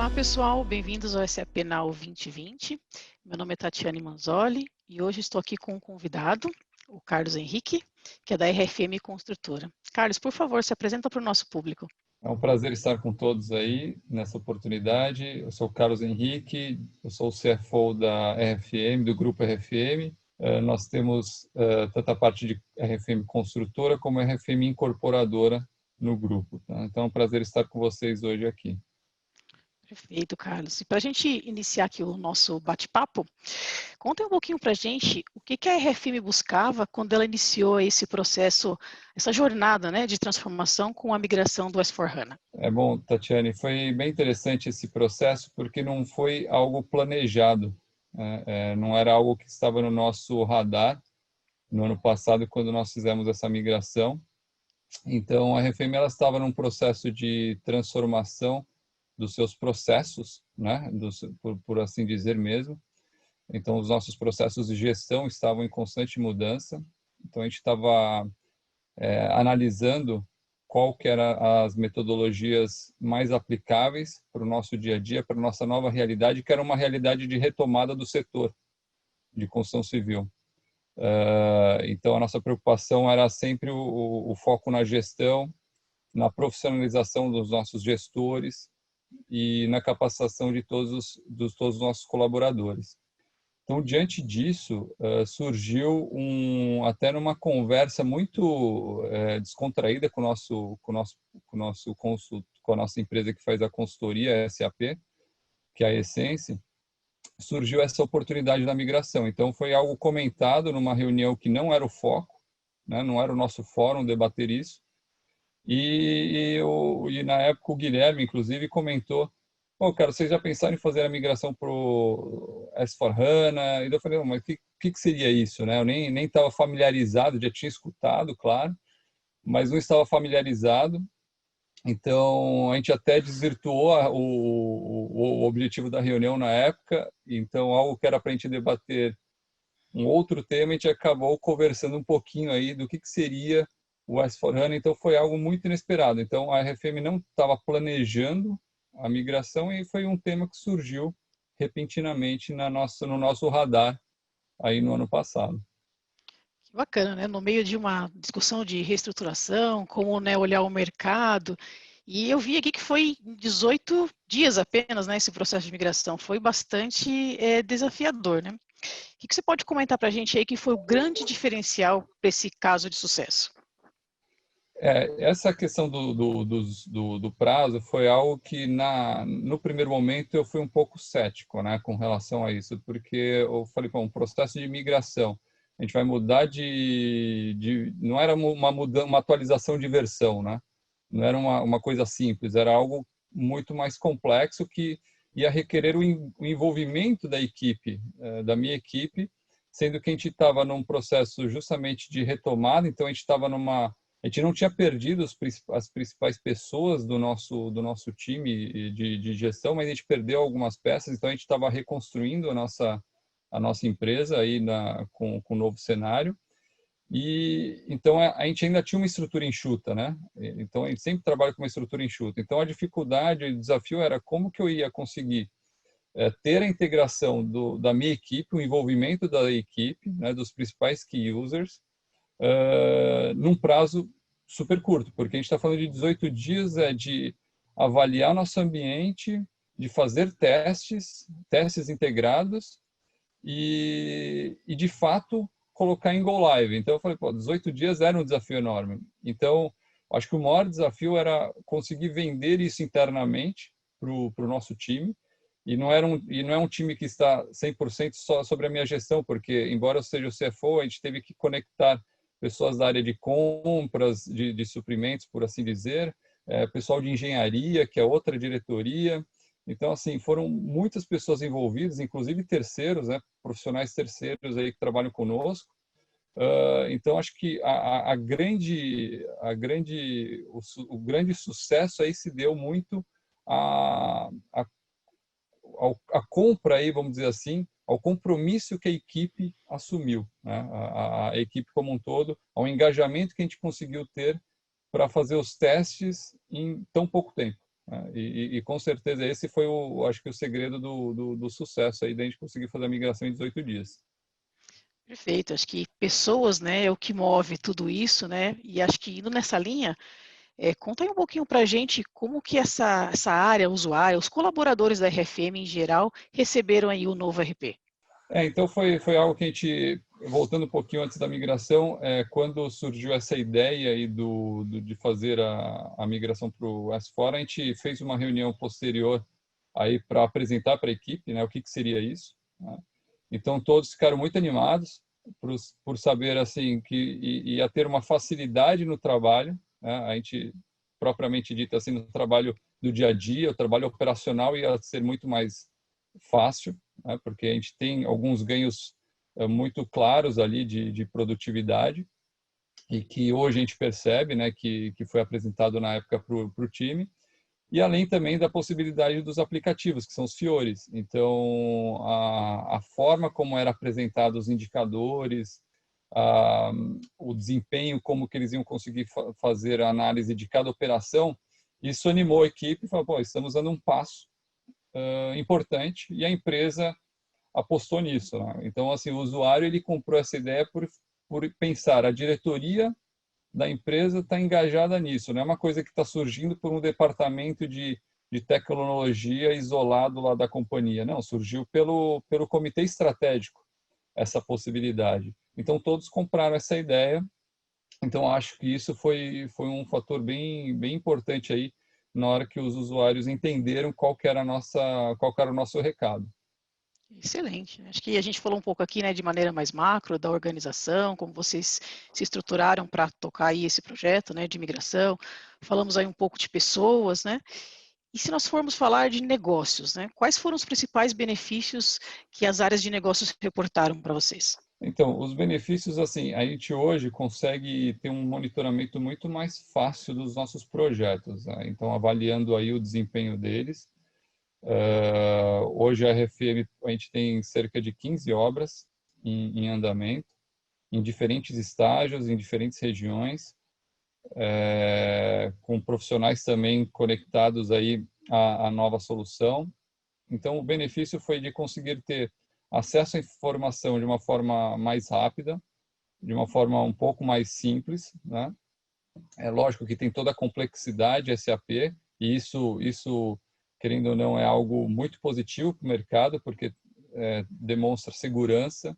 Olá pessoal, bem-vindos ao SAP Now 2020. Meu nome é Tatiane Manzoli e hoje estou aqui com um convidado, o Carlos Henrique, que é da RFM Construtora. Carlos, por favor, se apresenta para o nosso público. É um prazer estar com todos aí nessa oportunidade. Eu sou o Carlos Henrique, eu sou o CFO da RFM, do grupo RFM. Nós temos tanto a parte de RFM Construtora como a RFM Incorporadora no grupo. Tá? Então é um prazer estar com vocês hoje aqui. Perfeito, Carlos. E para a gente iniciar aqui o nosso bate-papo, conta um pouquinho para a gente o que a RFM buscava quando ela iniciou esse processo, essa jornada, né, de transformação com a migração do S/4HANA. É bom, Tatiane, foi bem interessante esse processo porque não foi algo planejado, não era algo que estava no nosso radar no ano passado quando nós fizemos essa migração. Então, a RFM ela estava num processo de transformação dos seus processos, né, por assim dizer mesmo. Então, os nossos processos de gestão estavam em constante mudança. Então, a gente estava analisando qual que eram as metodologias mais aplicáveis para o nosso dia a dia, para a nossa nova realidade, que era uma realidade de retomada do setor de construção civil. Então, a nossa preocupação era sempre o foco na gestão, na profissionalização dos nossos gestores e na capacitação de todos os nossos colaboradores. Então, diante disso, surgiu até numa conversa muito descontraída com a nossa empresa que faz a consultoria, a SAP, que é a Essence, surgiu essa oportunidade da migração. Então, foi algo comentado numa reunião que não era o foco, né, não era o nosso fórum debater isso, e na época o Guilherme, inclusive, comentou: "Pô, cara, vocês já pensaram em fazer a migração para o S/4HANA?" E eu falei: mas o que seria isso, né? Eu nem estava familiarizado, já tinha escutado, claro, mas não estava familiarizado. Então, a gente até desvirtuou o objetivo da reunião na época. Então, algo que era para a gente debater um outro tema, a gente acabou conversando um pouquinho aí do que seria o S/4HANA. Então, foi algo muito inesperado. Então, a RFM não estava planejando a migração e foi um tema que surgiu repentinamente no nosso radar aí no ano passado. Que bacana, né? No meio de uma discussão de reestruturação, como, né, olhar o mercado. E eu vi aqui que foi em 18 dias apenas, né, esse processo de migração. Foi bastante desafiador, né? O que você pode comentar para a gente aí que foi o grande diferencial para esse caso de sucesso? Essa questão do prazo foi algo que no primeiro momento eu fui um pouco cético, né, com relação a isso, porque eu falei, um processo de migração, a gente vai mudar não era uma atualização de versão, né, não era uma coisa simples, era algo muito mais complexo que ia requerer o envolvimento da equipe, da minha equipe, sendo que a gente estava num processo justamente de retomada, então a gente não tinha perdido as principais pessoas do nosso time de gestão, mas a gente perdeu algumas peças, então a gente estava reconstruindo a nossa empresa aí com o novo cenário. E então a gente ainda tinha uma estrutura enxuta, né? Então a gente sempre trabalha com uma estrutura enxuta. Então a dificuldade, o desafio era como que eu ia conseguir ter a integração da minha equipe, o envolvimento da equipe, né, dos principais key users, num prazo super curto, porque a gente está falando de 18 dias de avaliar nosso ambiente, de fazer testes integrados e de fato colocar em Go Live. Então eu falei, 18 dias era um desafio enorme. Então acho que o maior desafio era conseguir vender isso internamente para o nosso time. E não é um time que está 100% só sobre a minha gestão, porque embora eu seja o CFO, a gente teve que conectar pessoas da área de compras, de suprimentos, por assim dizer, pessoal de engenharia, que é outra diretoria. Então, assim, foram muitas pessoas envolvidas, inclusive terceiros, né, profissionais terceiros aí que trabalham conosco. Então, acho que o grande sucesso aí se deu muito a compra aí, vamos dizer assim, ao compromisso que a equipe assumiu, né? A equipe como um todo, ao engajamento que a gente conseguiu ter para fazer os testes em tão pouco tempo. né? E com certeza esse foi, acho que o segredo do sucesso aí, da gente conseguir fazer a migração em 18 dias. Perfeito, acho que pessoas, né, é o que move tudo isso, né, e acho que indo nessa linha, conta aí um pouquinho para a gente como que essa área, usuária, os colaboradores da RFM em geral, receberam aí o novo RP. Então foi algo que a gente, voltando um pouquinho antes da migração, quando surgiu essa ideia aí de fazer a migração para o S4, a gente fez uma reunião posterior aí para apresentar para a equipe, né, o que seria isso, né? Então todos ficaram muito animados por saber assim que ia ter uma facilidade no trabalho, né? A gente propriamente dito assim no trabalho do dia a dia, o trabalho operacional ia ser muito mais fácil, né? Porque a gente tem alguns ganhos muito claros ali de produtividade e que hoje a gente percebe, né, que foi apresentado na época para o time. E além também da possibilidade dos aplicativos, que são os Fiores. Então, a forma como era apresentado os indicadores, o desempenho, como que eles iam conseguir fazer a análise de cada operação, isso animou a equipe e falou, pô, estamos dando um passo importante e a empresa apostou nisso, né? Então, assim, o usuário ele comprou essa ideia por pensar a diretoria da empresa está engajada nisso, não é uma coisa que está surgindo por um departamento de tecnologia isolado lá da companhia, não, surgiu pelo comitê estratégico essa possibilidade. Então todos compraram essa ideia. Então acho que isso foi um fator bem importante aí na hora que os usuários entenderam qual que era o nosso recado. Excelente. Acho que a gente falou um pouco aqui, né, de maneira mais macro da organização, como vocês se estruturaram para tocar aí esse projeto, né, de migração. Falamos aí um pouco de pessoas, né? E se nós formos falar de negócios, né, quais foram os principais benefícios que as áreas de negócios reportaram para vocês? Então, os benefícios, assim, a gente hoje consegue ter um monitoramento muito mais fácil dos nossos projetos, né? Então, avaliando aí o desempenho deles. Hoje a RFM, a gente tem cerca de 15 obras em andamento, em diferentes estágios, em diferentes regiões, com profissionais também conectados aí à nova solução. Então, o benefício foi de conseguir ter acesso à informação de uma forma mais rápida, de uma forma um pouco mais simples, né? É lógico que tem toda a complexidade SAP, e isso querendo ou não, é algo muito positivo para o mercado, porque demonstra segurança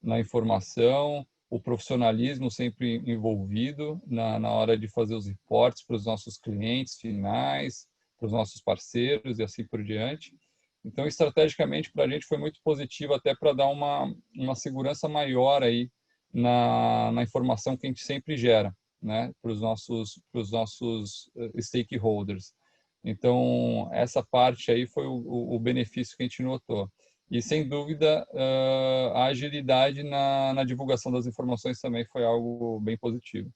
na informação, o profissionalismo sempre envolvido na hora de fazer os reportes para os nossos clientes finais, para os nossos parceiros e assim por diante. Então, estrategicamente, para a gente foi muito positivo até para dar uma segurança maior aí na informação que a gente sempre gera, né, para os nossos stakeholders. Então, essa parte aí foi o benefício que a gente notou. E, sem dúvida, a agilidade na divulgação das informações também foi algo bem positivo.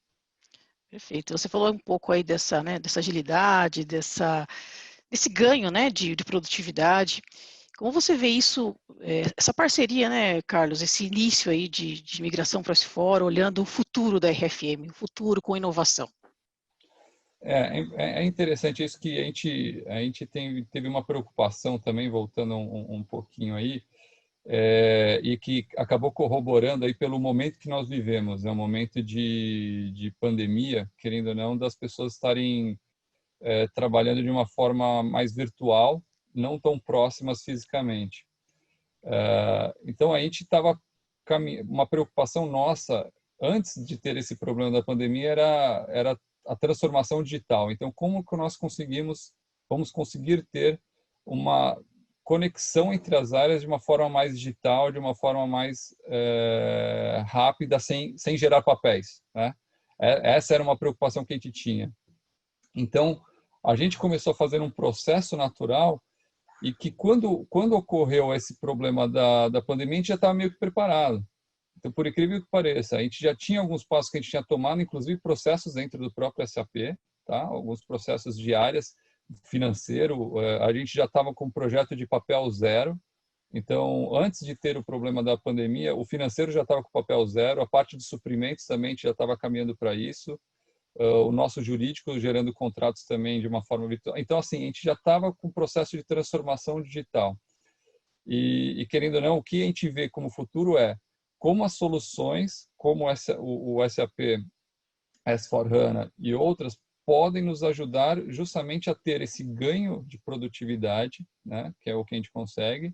Perfeito. Você falou um pouco aí dessa, né, dessa agilidade, desse ganho, né, de produtividade. Como você vê isso, essa parceria, né, Carlos, esse início aí de migração para esse fora, olhando o futuro da RFM, o futuro com inovação? É interessante isso que a gente teve uma preocupação também, voltando um pouquinho aí, e que acabou corroborando aí pelo momento que nós vivemos, é um momento de pandemia, querendo ou não, das pessoas estarem trabalhando de uma forma mais virtual, não tão próximas fisicamente. Então a gente estava uma preocupação nossa antes de ter esse problema da pandemia era a transformação digital. Então como que nós vamos conseguir ter uma conexão entre as áreas de uma forma mais digital, de uma forma mais rápida, sem gerar papéis, né? Essa era uma preocupação que a gente tinha. Então, a gente começou a fazer um processo natural e que quando ocorreu esse problema da pandemia, a gente já estava meio que preparado. Então, por incrível que pareça, a gente já tinha alguns passos que a gente tinha tomado, inclusive processos dentro do próprio SAP, tá? Alguns processos de áreas financeiro, a gente já estava com um projeto de papel zero. Então, antes de ter o problema da pandemia, o financeiro já estava com papel zero, a parte de suprimentos também já estava caminhando para isso. o nosso jurídico gerando contratos também de uma forma virtual. Então, assim, a gente já estava com o processo de transformação digital. E querendo ou não, o que a gente vê como futuro é como as soluções, como o SAP S/4HANA e outras, podem nos ajudar justamente a ter esse ganho de produtividade, né, que é o que a gente consegue,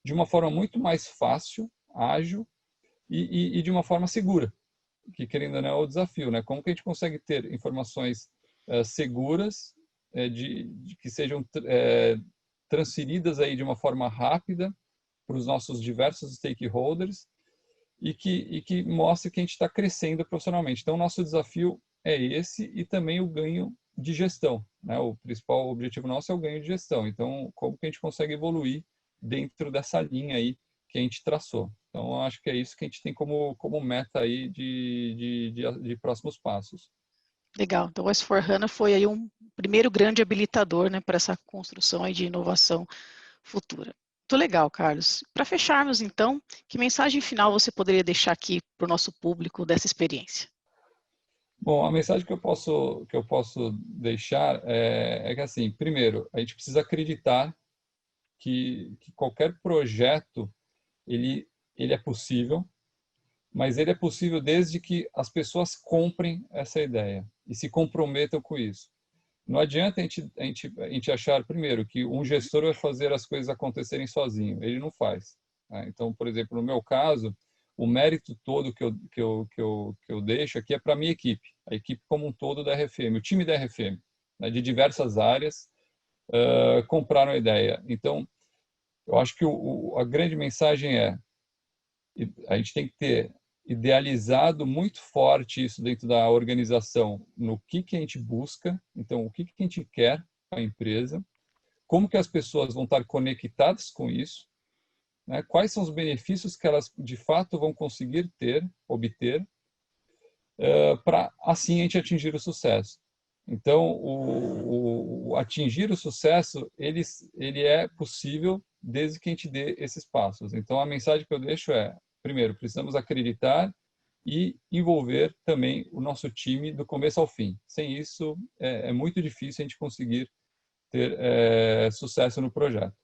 de uma forma muito mais fácil, ágil e de uma forma segura, que querendo ou não é o desafio, né? Como que a gente consegue ter informações seguras, que sejam transferidas aí de uma forma rápida para os nossos diversos stakeholders e que mostre que a gente está crescendo profissionalmente. Então, o nosso desafio é esse e também o ganho de gestão, né? O principal objetivo nosso é o ganho de gestão. Então, como que a gente consegue evoluir dentro dessa linha aí que a gente traçou? Então, acho que é isso que a gente tem como meta aí de próximos passos. Legal. Então, o S/4HANA foi aí um primeiro grande habilitador, né, para essa construção aí de inovação futura. Muito legal, Carlos. Para fecharmos, então, que mensagem final você poderia deixar aqui para o nosso público dessa experiência? Bom, a mensagem que eu posso deixar que, assim, primeiro, a gente precisa acreditar que qualquer projeto ele é possível, mas ele é possível desde que as pessoas comprem essa ideia e se comprometam com isso. Não adianta a gente achar, primeiro, que um gestor vai fazer as coisas acontecerem sozinho. Ele não faz, né? Então, por exemplo, no meu caso, o mérito todo que eu deixo aqui é para a minha equipe, a equipe como um todo da RFM, o time da RFM, né, de diversas áreas, compraram a ideia. Então, eu acho que a grande mensagem é a gente tem que ter idealizado muito forte isso dentro da organização, no que a gente busca, então o que a gente quer para a empresa, como que as pessoas vão estar conectadas com isso, né? Quais são os benefícios que elas de fato vão conseguir obter, para assim a gente atingir o sucesso. Então, o atingir o sucesso, ele é possível desde que a gente dê esses passos. Então, a mensagem que eu deixo é, primeiro, precisamos acreditar e envolver também o nosso time do começo ao fim. Sem isso, é muito difícil a gente conseguir ter sucesso no projeto.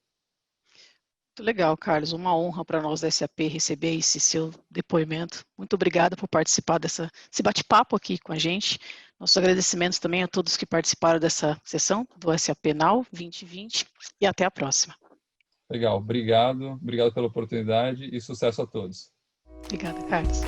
Muito legal, Carlos. Uma honra para nós da SAP receber esse seu depoimento. Muito obrigada por participar desse bate-papo aqui com a gente. Nossos agradecimentos também a todos que participaram dessa sessão do SAP Now 2020 e até a próxima. Legal, obrigado pela oportunidade e sucesso a todos. Obrigada, Carlos.